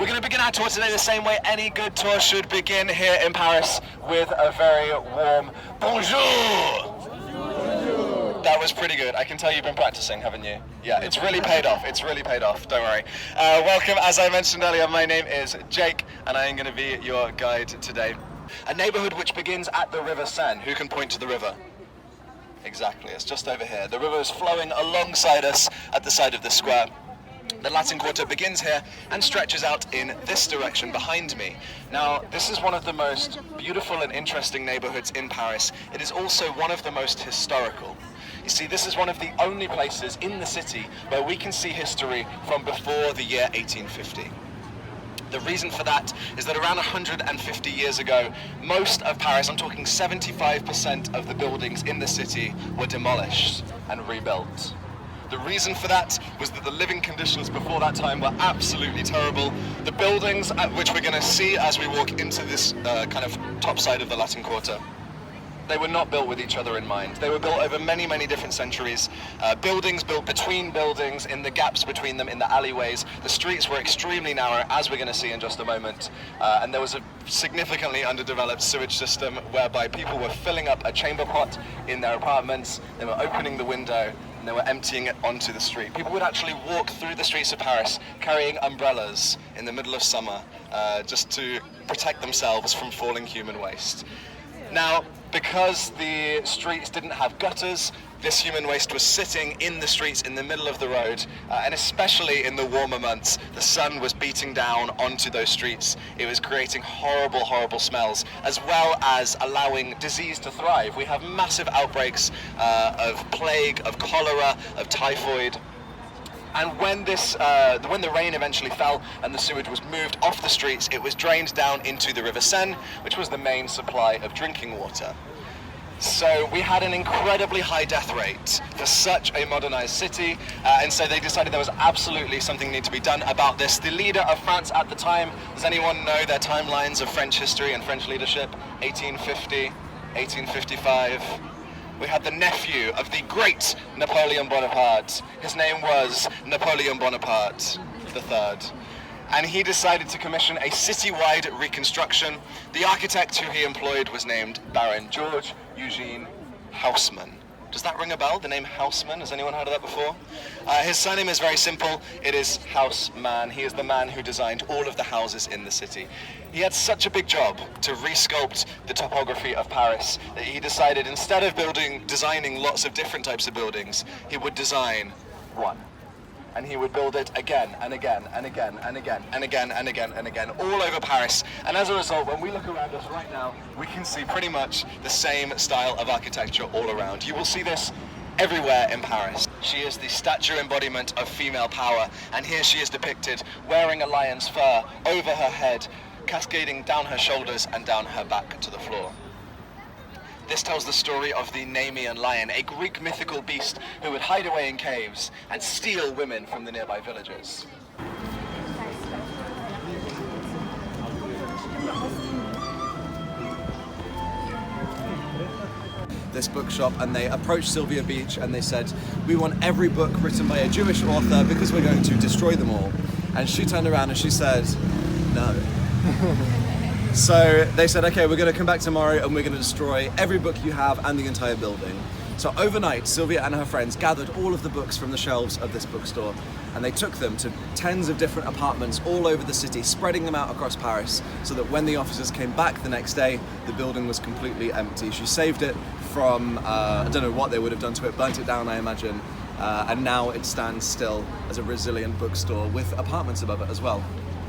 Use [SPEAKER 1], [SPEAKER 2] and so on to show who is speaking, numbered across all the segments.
[SPEAKER 1] We're going to begin our tour today the same way any good tour should begin here in Paris, with a very warm bonjour. That was pretty good. I can tell you've been practicing, haven't you? Yeah, it's really paid off. It's really paid off. Don't worry. Welcome, as I mentioned earlier, my name is Jake, and I am going to be your guide today. A neighborhood which begins at the River Seine. Who can point to the river? Exactly, it's just over here. The river is flowing alongside us at the side of the square. The Latin Quarter begins here and stretches out in this direction behind me. Now, this is one of the most beautiful and interesting neighborhoods in Paris. It is also one of the most historical. You see, this is one of the only places in the city where we can see history from before the year 1850. The reason for that is that around 150 years ago, most of Paris, I'm talking 75% of the buildings in the city, were demolished and rebuilt. The reason for that was that the living conditions before that time were absolutely terrible. The buildings, which we're going to see as we walk into this kind of top side of the Latin Quarter, they were not built with each other in mind. They were built over many, many different centuries. Buildings built between buildings, in the gaps between them, in the alleyways. The streets were extremely narrow, as we're going to see in just a moment. And there was a significantly underdeveloped sewage system whereby people were filling up a chamber pot in their apartments. They were opening the window, and they were emptying it onto the street. People would actually walk through the streets of Paris carrying umbrellas in the middle of summer just to protect themselves from falling human waste. Now, because the streets didn't have gutters, this human waste was sitting in the streets in the middle of the road, and especially in the warmer months, the sun was beating down onto those streets. It was creating horrible, horrible smells, as well as allowing disease to thrive. We have massive outbreaks of plague, of cholera, of typhoid. And when the rain eventually fell and the sewage was moved off the streets, it was drained down into the River Seine, which was the main supply of drinking water. So we had an incredibly high death rate for such a modernized city, and so they decided there was absolutely something need to be done about this. The leader of France at the time, does anyone know their timelines of French history and French leadership? 1850, 1855. We had the nephew of the great Napoleon Bonaparte. His name was Napoleon Bonaparte III. And he decided to commission a citywide reconstruction. The architect who he employed was named Baron George Eugene Haussmann. Does that ring a bell, the name Haussmann? Has anyone heard of that before? His surname is very simple. It is Haussmann. He is the man who designed all of the houses in the city. He had such a big job to resculpt the topography of Paris that he decided, instead of designing lots of different types of buildings, he would design one. And he would build it again and again and again and again and again and again and again all over Paris. And as a result, when we look around us right now, we can see pretty much the same style of architecture all around. You will see this everywhere in Paris. She is the statue embodiment of female power, and here she is depicted wearing a lion's fur over her head, cascading down her shoulders and down her back to the floor. This tells the story of the Nemean lion, a Greek mythical beast who would hide away in caves and steal women from the nearby villages. This bookshop, and they approached Sylvia Beach and they said, we want every book written by a Jewish author because we're going to destroy them all. And she turned around and she said, no. So they said, okay, we're going to come back tomorrow and we're going to destroy every book you have and the entire building. So overnight, Sylvia and her friends gathered all of the books from the shelves of this bookstore, and they took them to tens of different apartments all over the city, spreading them out across Paris, so that when the officers came back the next day, the building was completely empty. She saved it from, I don't know what they would have done to it, burnt it down, I imagine, and now it stands still as a resilient bookstore with apartments above it as well.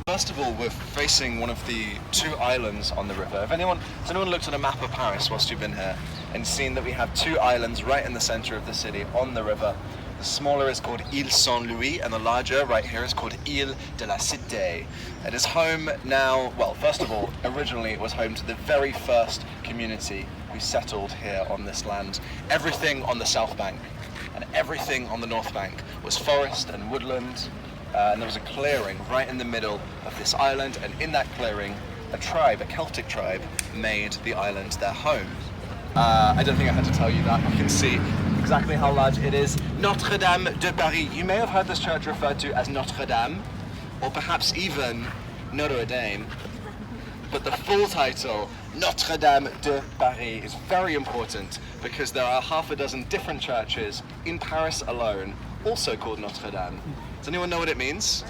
[SPEAKER 1] First of all, we're facing one of the two islands on the river. Has anyone looked at a map of Paris whilst you've been here and seen that we have two islands right in the center of the city on the river? The smaller is called Île Saint-Louis, and the larger right here is called Île de la Cité. It is home now, well, first of all, originally it was home to the very first community who settled here on this land. Everything on the south bank and everything on the north bank was forest and woodland. And there was a clearing right in the middle of this island, and in that clearing, a Celtic tribe, made the island their home. I don't think I had to tell you that. You can see exactly how large it is. Notre Dame de Paris. You may have heard this church referred to as Notre Dame, or perhaps even Notre Dame. But the full title, Notre Dame de Paris, is very important because there are half a dozen different churches in Paris alone, also called Notre Dame. Does anyone know what it means?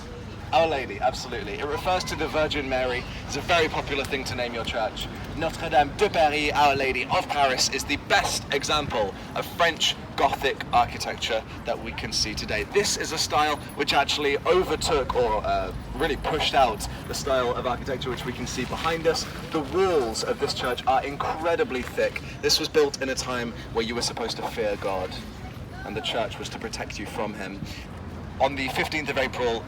[SPEAKER 1] Our Lady, absolutely. It refers to the Virgin Mary. It's a very popular thing to name your church. Notre Dame de Paris, Our Lady of Paris, is the best example of French Gothic architecture that we can see today. This is a style which actually overtook or really pushed out the style of architecture which we can see behind us. The walls of this church are incredibly thick. This was built in a time where you were supposed to fear God, and the church was to protect you from him. On the 15th of April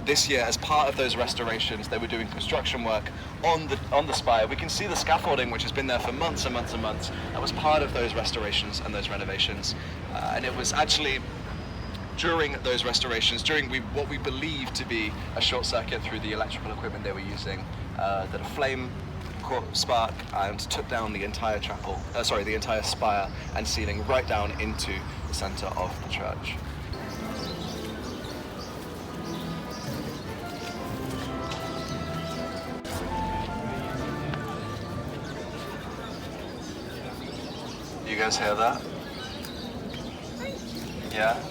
[SPEAKER 1] this year, as part of those restorations, they were doing construction work on the spire. We can see the scaffolding, which has been there for months and months and months. That was part of those restorations and those renovations. And it was actually during those restorations, during what we believe to be a short circuit through the electrical equipment they were using, that a flame caught spark and took down the entire the entire spire and ceiling right down into the center of the church. You guys hear that? Yeah?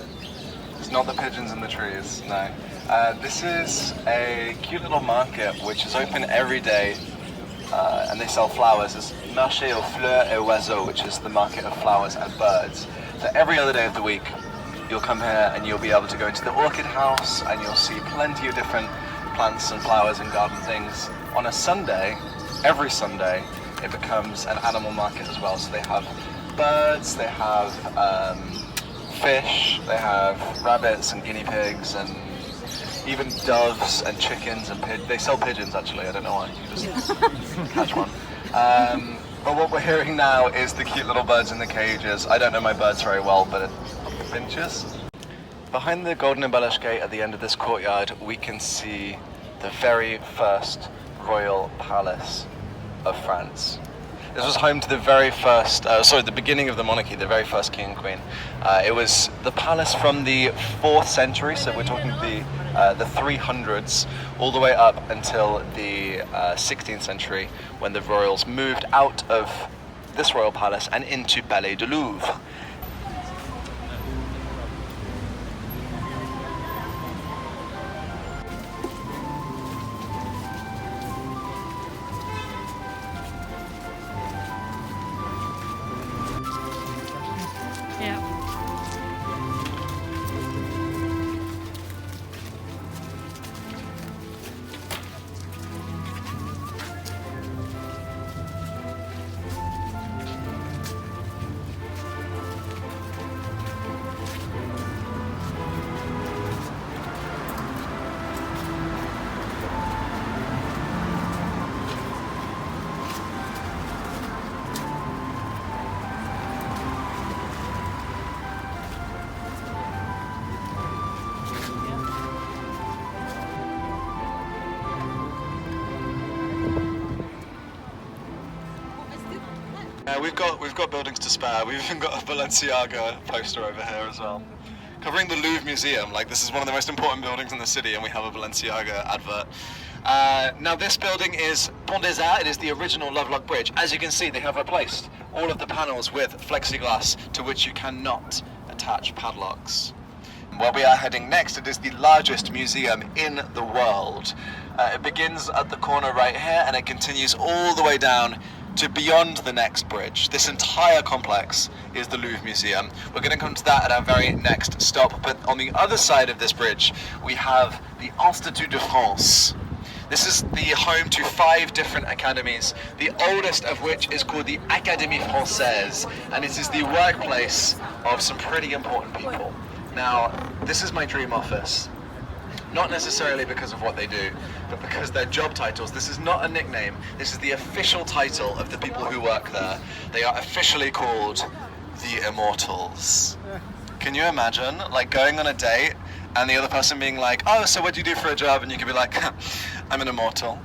[SPEAKER 1] It's not the pigeons in the trees, no. This is a cute little market which is open every day and they sell flowers. It's Marché aux fleurs et oiseaux, which is the market of flowers and birds. So every other day of the week you'll come here and you'll be able to go into the orchid house and you'll see plenty of different plants and flowers and garden things. On a Sunday, every Sunday, it becomes an animal market as well. So they have birds, they have fish, they have rabbits and guinea pigs and even doves and chickens and they sell pigeons actually, I don't know why, you just catch one. But what we're hearing now is the cute little birds in the cages. I don't know my birds very well, but finches. Behind the golden embellished gate at the end of this courtyard, we can see the very first royal palace of France. This was home to the very first, the beginning of the monarchy, the very first king and queen. It was the palace from the 4th century, so we're talking the 300s, all the way up until the 16th century, when the royals moved out of this royal palace and into Palais de Louvre. We've got buildings to spare. We've even got a Balenciaga poster over here as well. Covering the Louvre Museum, like this is one of the most important buildings in the city and we have a Balenciaga advert. Now this building is Pont des Arts. It is the original Lovelock Bridge. As you can see, they have replaced all of the panels with plexiglass to which you cannot attach padlocks. Where we are heading next, it is the largest museum in the world. It begins at the corner right here and it continues all the way down to beyond the next bridge. This entire complex is the Louvre Museum. We're going to come to that at our very next stop, but on the other side of this bridge we have the Institut de France. This is the home to 5 different academies, the oldest of which is called the Académie Française, and it is the workplace of some pretty important people. Now, this is my dream office. Not necessarily because of what they do, but because their job titles. This is not a nickname, this is the official title of the people who work there. They are officially called the Immortals. Can you imagine, like, going on a date and the other person being like, oh, so what do you do for a job? And you could be like, I'm an immortal.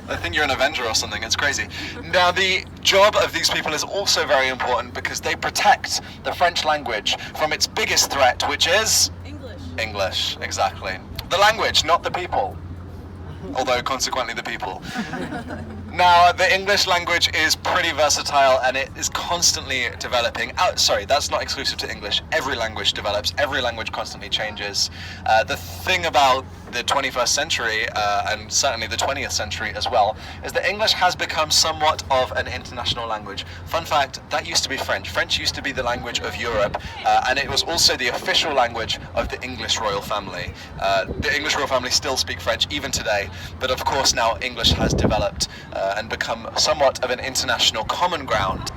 [SPEAKER 1] I think you're an Avenger or something, it's crazy. Now, the job of these people is also very important because they protect the French language from its biggest threat, which is? English, exactly. The language, not the people. although consequently the people. Now, the English language is pretty versatile and it is constantly developing. Sorry, that's not exclusive to English. Every language develops, every language constantly changes. The thing about the 21st century, and certainly the 20th century as well, is that English has become somewhat of an international language. Fun fact, that used to be French. French used to be the language of Europe, and it was also the official language of the English royal family. The English royal family still speak French even today, but of course now English has developed and become somewhat of an international common ground.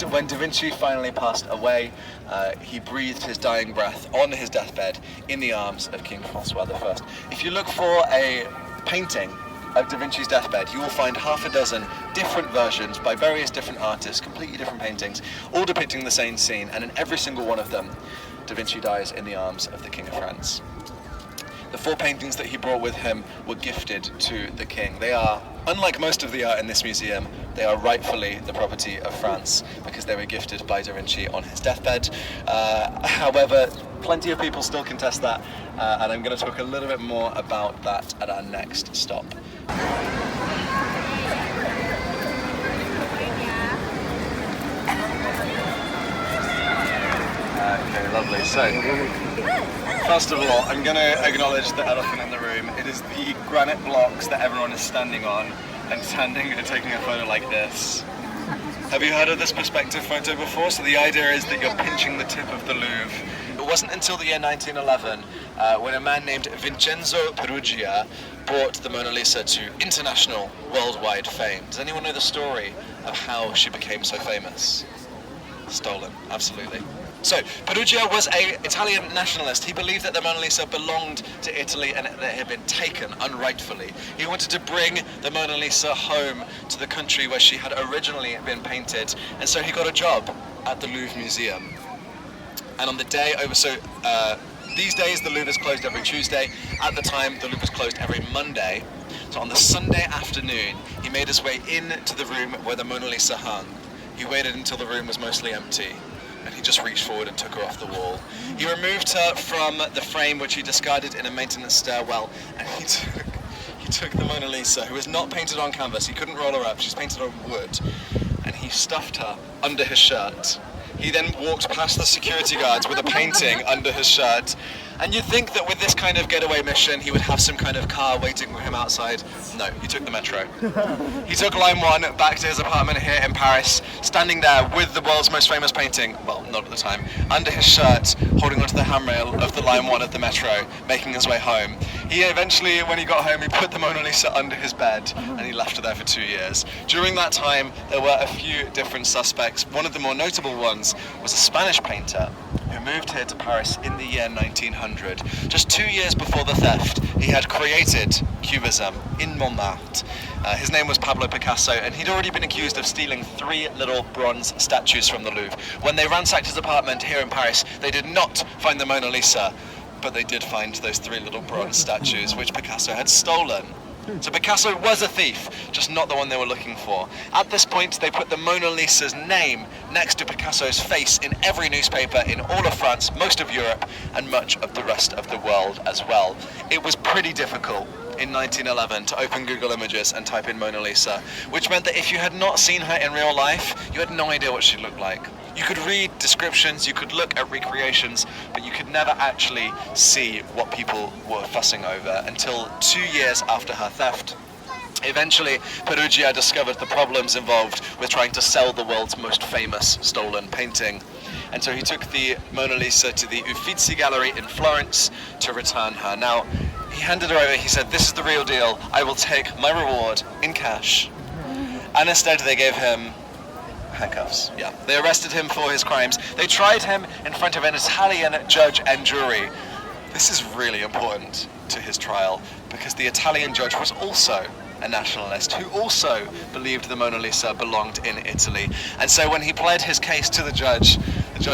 [SPEAKER 1] When Da Vinci finally passed away, he breathed his dying breath on his deathbed in the arms of King Francois I. If you look for a painting of Da Vinci's deathbed, you will find half a dozen different versions by various different artists, completely different paintings, all depicting the same scene, and in every single one of them, Da Vinci dies in the arms of the King of France. The 4 paintings that he brought with him were gifted to the king. They are, unlike most of the art in this museum, they are rightfully the property of France because they were gifted by Da Vinci on his deathbed. However, plenty of people still contest that, and I'm going to talk a little bit more about that at our next stop. Okay, lovely. So, first of all, I'm going to acknowledge the elephant in the room. It is the granite blocks that everyone is standing on and taking a photo like this. Have you heard of this perspective photo before? So the idea is that you're pinching the tip of the Louvre. It wasn't until the year 1911 when a man named Vincenzo Peruggia brought the Mona Lisa to international, worldwide fame. Does anyone know the story of how she became so famous? Stolen, absolutely. So, Peruggia was an Italian nationalist. He believed that the Mona Lisa belonged to Italy and that it had been taken unrightfully. He wanted to bring the Mona Lisa home to the country where she had originally been painted, and so he got a job at the Louvre Museum. And on the day these days the Louvre is closed every Tuesday. At the time, the Louvre was closed every Monday. So on the Sunday afternoon, he made his way into the room where the Mona Lisa hung. He waited until the room was mostly empty, and he just reached forward and took her off the wall. He removed her from the frame, which he discarded in a maintenance stairwell, and he took the Mona Lisa, who was not painted on canvas. He couldn't roll her up, she's painted on wood, and he stuffed her under his shirt. He then walked past the security guards with a painting under his shirt. And you'd think that with this kind of getaway mission, he would have some kind of car waiting for him outside. No, he took the metro. He took line 1 back to his apartment here in Paris, standing there with the world's most famous painting, well, not at the time, under his shirt, holding onto the handrail of the line 1 of the metro, making his way home. He eventually, when he got home, he put the Mona Lisa under his bed, and he left her there for 2 years. During that time, there were a few different suspects. One of the more notable ones was a Spanish painter who moved here to Paris in the year 1900. Just 2 years before the theft, he had created Cubism in Montmartre. His name was Pablo Picasso, and he'd already been accused of stealing 3 little bronze statues from the Louvre. When they ransacked his apartment here in Paris, they did not find the Mona Lisa, but they did find those 3 little bronze statues, which Picasso had stolen. So Picasso was a thief, just not the one they were looking for. At this point, they put the Mona Lisa's name next to Picasso's face in every newspaper in all of France, most of Europe, and much of the rest of the world as well. It was pretty difficult in 1911 to open Google Images and type in Mona Lisa, which meant that if you had not seen her in real life, you had no idea what she looked like. You could read descriptions, you could look at recreations, but you could never actually see what people were fussing over until 2 years after her theft. Eventually, Peruggia discovered the problems involved with trying to sell the world's most famous stolen painting. And so he took the Mona Lisa to the Uffizi Gallery in Florence to return her. Now, he handed her over, he said, "This is the real deal, I will take my reward in cash." And instead they gave him handcuffs. Yeah, they arrested him for his crimes. They tried him in front of an Italian judge and jury. This is really important to his trial because the Italian judge was also a nationalist who also believed the Mona Lisa belonged in Italy. And so when he pled his case to the judge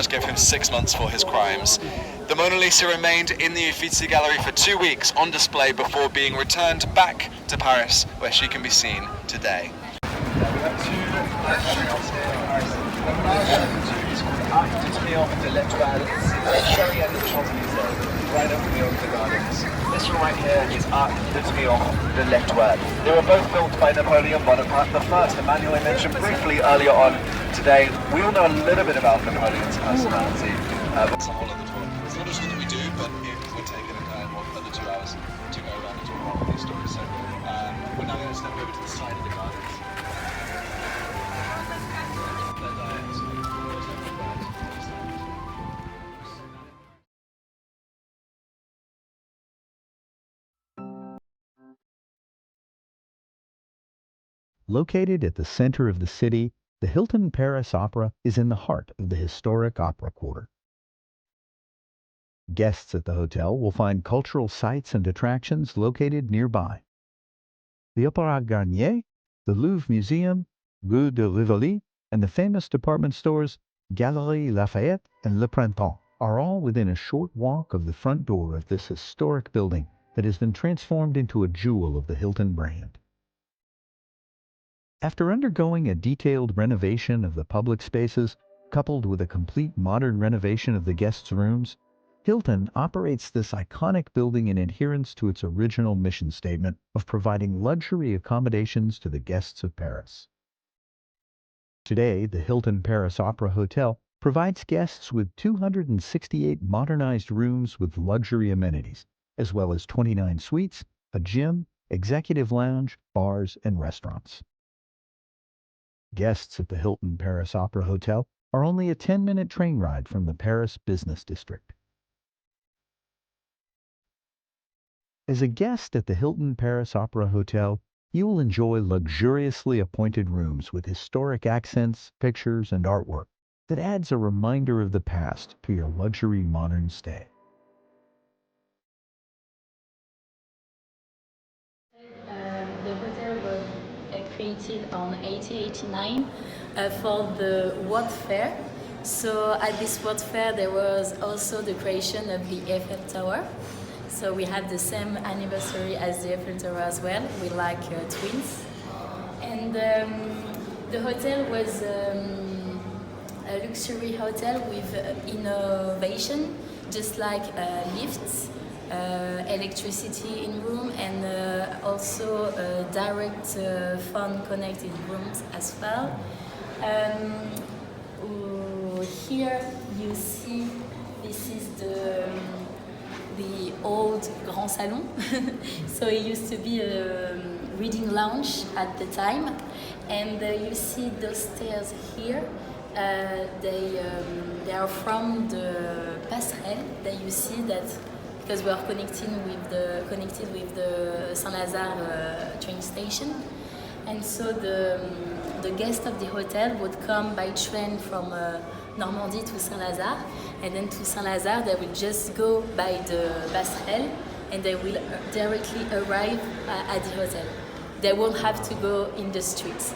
[SPEAKER 1] gave him 6 months for his crimes. The Mona Lisa remained in the Uffizi Gallery for 2 weeks on display before being returned back to Paris, where she can be seen today. We have two restaurants here in Paris. The first is called Arc de Triomphe de l'Étoile. It's very end of Champs-Elysees, right over the Old Gardens. This one right here is Arc de Triomphe de l'Étoile. They were both built by Napoleon Bonaparte the First. Emmanuel I mentioned briefly earlier on today. We all know a little bit about Napoleon's personality. That's a whole other talk. It's not a talk that we do, but it would take another 2 hours to go around and talk about all these stories. So we're now going to step over to the side of the gardens.
[SPEAKER 2] Located at the center of the city, the Hilton Paris Opera is in the heart of the historic opera quarter. Guests at the hotel will find cultural sites and attractions located nearby. The Opéra Garnier, the Louvre Museum, Rue de Rivoli, and the famous department stores Galeries Lafayette and Le Printemps are all within a short walk of the front door of this historic building that has been transformed into a jewel of the Hilton brand. After undergoing a detailed renovation of the public spaces, coupled with a complete modern renovation of the guests' rooms, Hilton operates this iconic building in adherence to its original mission statement of providing luxury accommodations to the guests of Paris. Today, the Hilton Paris Opera Hotel provides guests with 268 modernized rooms with luxury amenities, as well as 29 suites, a gym, executive lounge, bars, and restaurants. Guests at the Hilton Paris Opera Hotel are only a 10-minute train ride from the Paris Business District. As a guest at the Hilton Paris Opera Hotel, you will enjoy luxuriously appointed rooms with historic accents, pictures, and artwork that adds a reminder of the past to your luxury modern stay.
[SPEAKER 3] The hotel was created on 1889 for the World Fair. So at this World Fair there was also the creation of the Eiffel Tower. So we had the same anniversary as the Eiffel Tower as well. We like twins. And the hotel was a luxury hotel with innovation, just like lifts, electricity in room, and also direct phone connected rooms as well. Here you see this is the old Grand Salon. So it used to be a reading lounge at the time, and you see those stairs here. They are from the passerelle that you see that because we are connected with the Saint-Lazare train station, and so the guests of the hotel would come by train from Normandy to Saint-Lazare, and then to Saint-Lazare they will just go by the passerelle and they will directly arrive at the hotel. They won't have to go in the streets.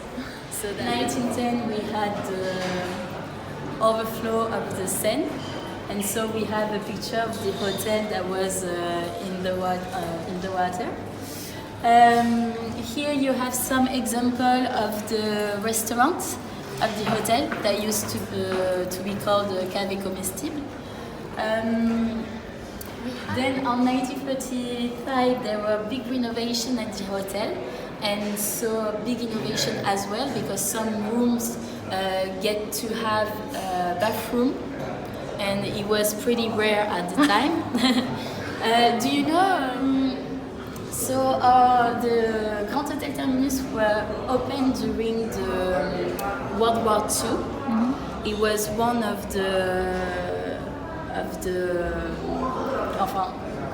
[SPEAKER 3] So in 1910 we had the overflow of the Seine, and so we have a picture of the hotel that was in the water. Here you have some example of the restaurants of the hotel that used to be called Café Comestible. Then on 1935 there were big renovation at the hotel, and so big innovation as well because some rooms get to have a bathroom, and it was pretty rare at the time. Do you know? So the Grand Hotel Terminus were opened during the World War II. Mm-hmm. It was one of the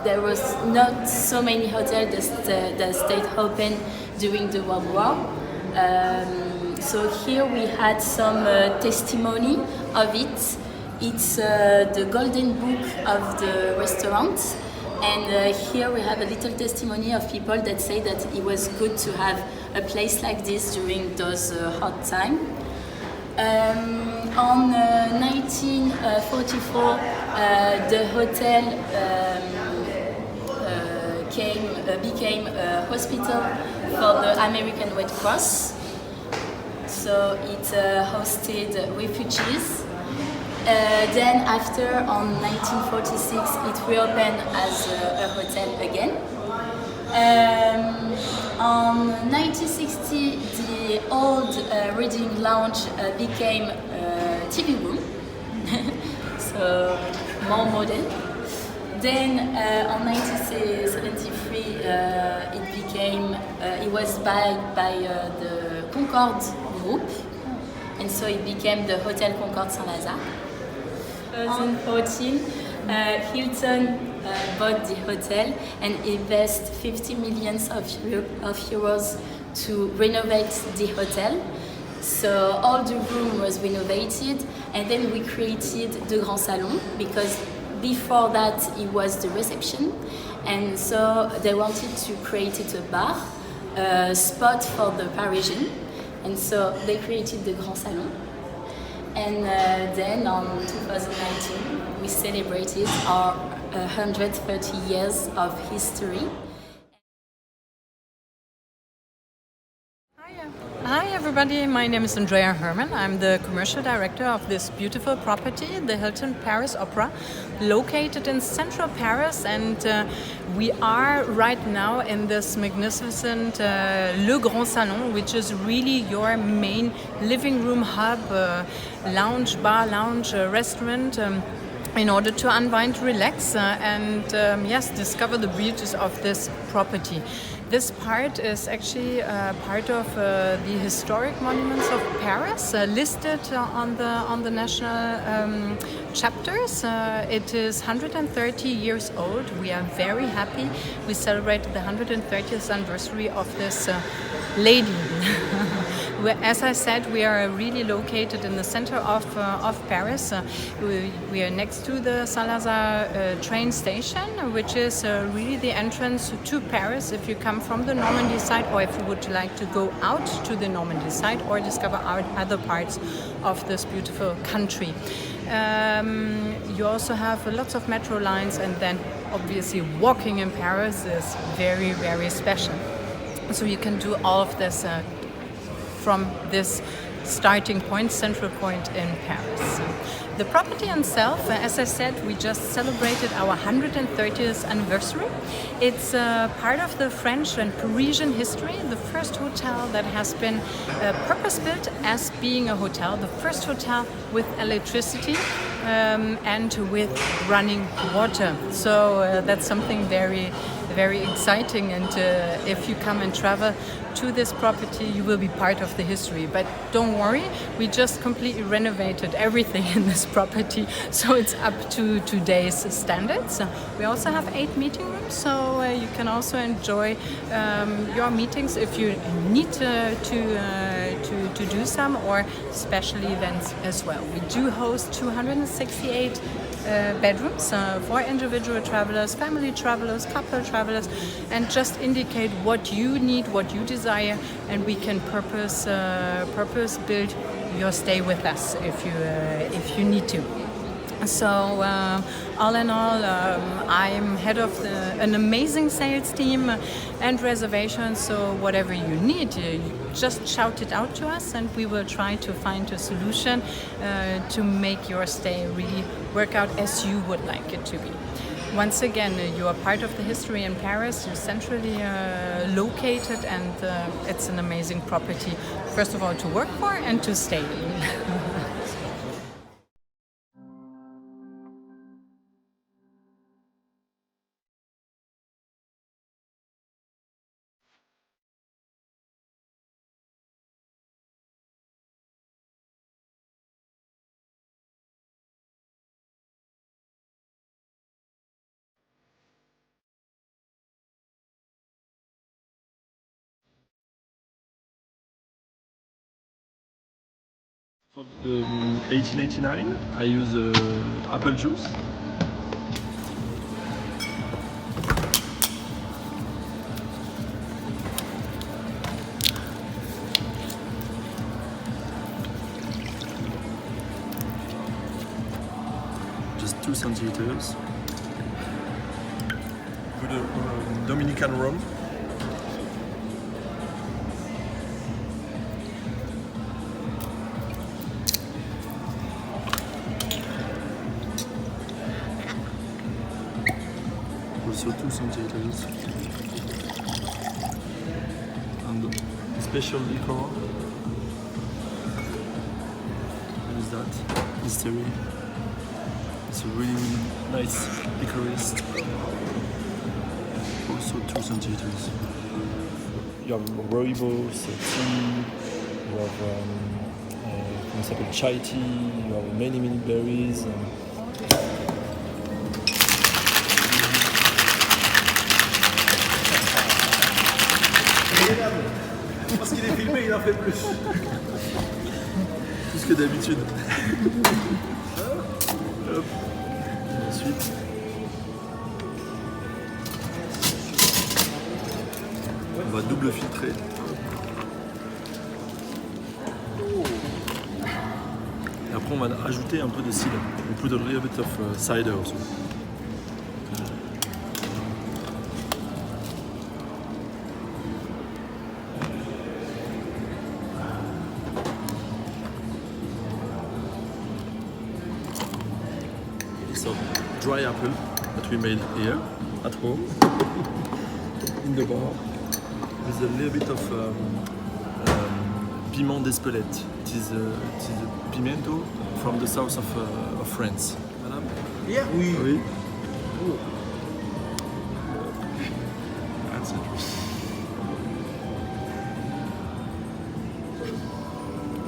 [SPEAKER 3] there was not so many hotels that stayed open during the World War. So here we had some testimony of it. It's the Golden Book of the restaurants. And here we have a little testimony of people that say that it was good to have a place like this during those hot times. On 1944, the hotel became a hospital for the American Red Cross. So it hosted refugees. Then after, on 1946, it reopened as a hotel again. On 1960, the old reading lounge became a TV room, so more modern. Then on 1973, it was bought by the Concorde group, and so it became the Hôtel Concorde Saint-Lazare. 2014, Hilton bought the hotel and invested 50 million of euros to renovate the hotel. So all the room was renovated, and then we created the Grand Salon, because before that it was the reception, and so they wanted to create a bar, a spot for the Parisian, and so they created the Grand Salon. And then on 2019 we celebrated our 130 years of history.
[SPEAKER 4] Hi everybody, my name is Andrea Herman. I'm the commercial director of this beautiful property, the Hilton Paris Opera, located in central Paris, and we are right now in this magnificent Le Grand Salon, which is really your main living room hub, lounge, bar, lounge, restaurant, in order to unwind, relax, and yes, discover the beauties of this property. This part is actually part of the historic monuments of Paris, listed on the national chapters. It is 130 years old. We are very happy. We celebrated the 130th anniversary of this lady. As I said, we are really located in the center of Paris. We are next to the Saint-Lazare train station, which is really the entrance to Paris if you come from the Normandy side, or if you would like to go out to the Normandy side or discover other parts of this beautiful country. You also have lots of metro lines, and then obviously walking in Paris is very, very special. So you can do all of this from this starting point, central point in Paris. The property itself, as I said, we just celebrated our 130th anniversary. It's part of the French and Parisian history, the first hotel that has been purpose-built as being a hotel, the first hotel with electricity and with running water. So that's something very, very exciting, and if you come and travel to this property, you will be part of the history. But don't worry, we just completely renovated everything in this property, so it's up to today's standards. We also have 8 meeting rooms, so you can also enjoy your meetings if you need to do some, or special events as well. We do host 268 bedrooms for individual travelers, family travelers, couple travelers, and just indicate what you need, what you desire, and we can purpose build your stay with us if you need to. So all in all, I'm head of an amazing sales team and reservations, so whatever you need, you just shout it out to us, and we will try to find a solution to make your stay really work out as you would like it to be. Once again, you are part of the history in Paris. You're centrally located, and it's an amazing property, first of all, to work for and to stay in.
[SPEAKER 5] For 1889, I use apple juice. centiliters. With a Dominican rum. Also 2 centiliters. And special liquor. What is that? Mystery. It's a really nice licorice. Also 2 centiliters. You have rooibos, tea, you have chai tea, you have many berries.
[SPEAKER 6] Parce qu'il est filmé, il en fait plus.
[SPEAKER 5] Plus que d'habitude. Hop. Ensuite. On va double filtrer. Et après on va ajouter un peu de cidre. We put a little bit of cider also. So dry apple that we made here at home in the bar. With a little bit of piment d'Espelette. It is a pimento from the south of France. Madame?
[SPEAKER 6] Yeah, oui.
[SPEAKER 5] Oui.
[SPEAKER 6] Oh.
[SPEAKER 5] That's interesting.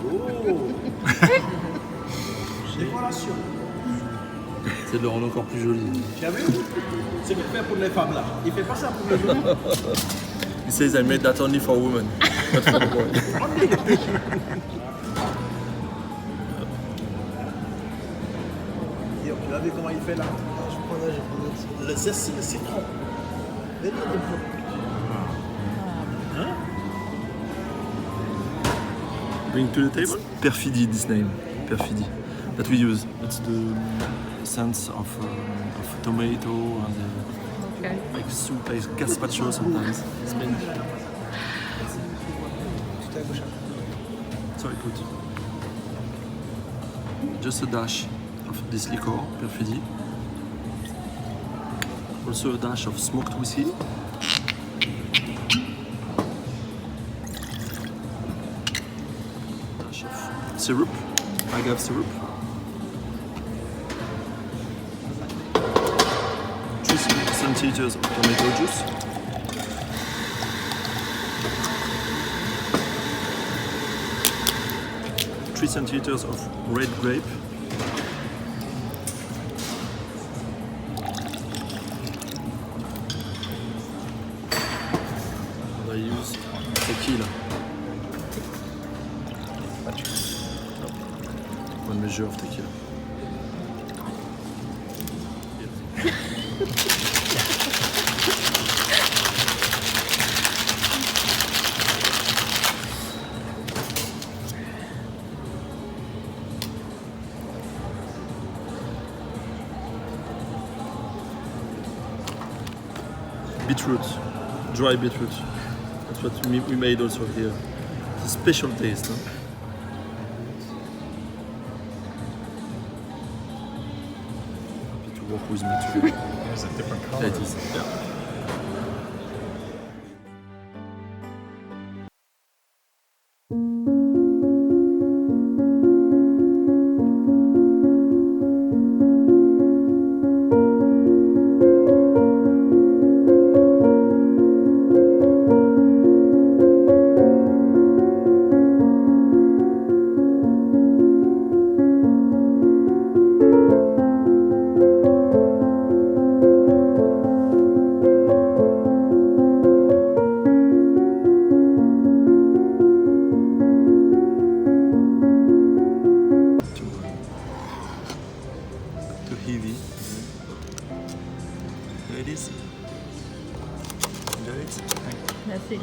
[SPEAKER 6] Oh. Décoration.
[SPEAKER 5] C'est de le rendre encore plus joli.
[SPEAKER 6] Tu as vu? C'est le fait pour les femmes là. Il fait pas ça pour les hommes.
[SPEAKER 5] He says I made that only for women, not for the boy.
[SPEAKER 6] Tu as vu comment il fait là? Je prends le zeste, c'est le citron. Hein?
[SPEAKER 5] Bring to the table? Perfidi, this name. Perfidi. That we use. It's the sense of tomato and like soup, like gazpacho sometimes. Spanish. Sorry, good. Just a dash of this liquor, Perfidi. Also a dash of smoked whiskey. Dash of syrup, agave syrup. 3 centiliters of tomato juice. Three centiliters of red grape. And I use tequila. 1 measure of tequila. Beetroot, dry beetroot. That's what we made also here. It's a special taste. Huh? Happy to work with me too.
[SPEAKER 6] There's a different color.
[SPEAKER 5] It is. Yeah. Heavy. There it is. Enjoy it.
[SPEAKER 4] Merci.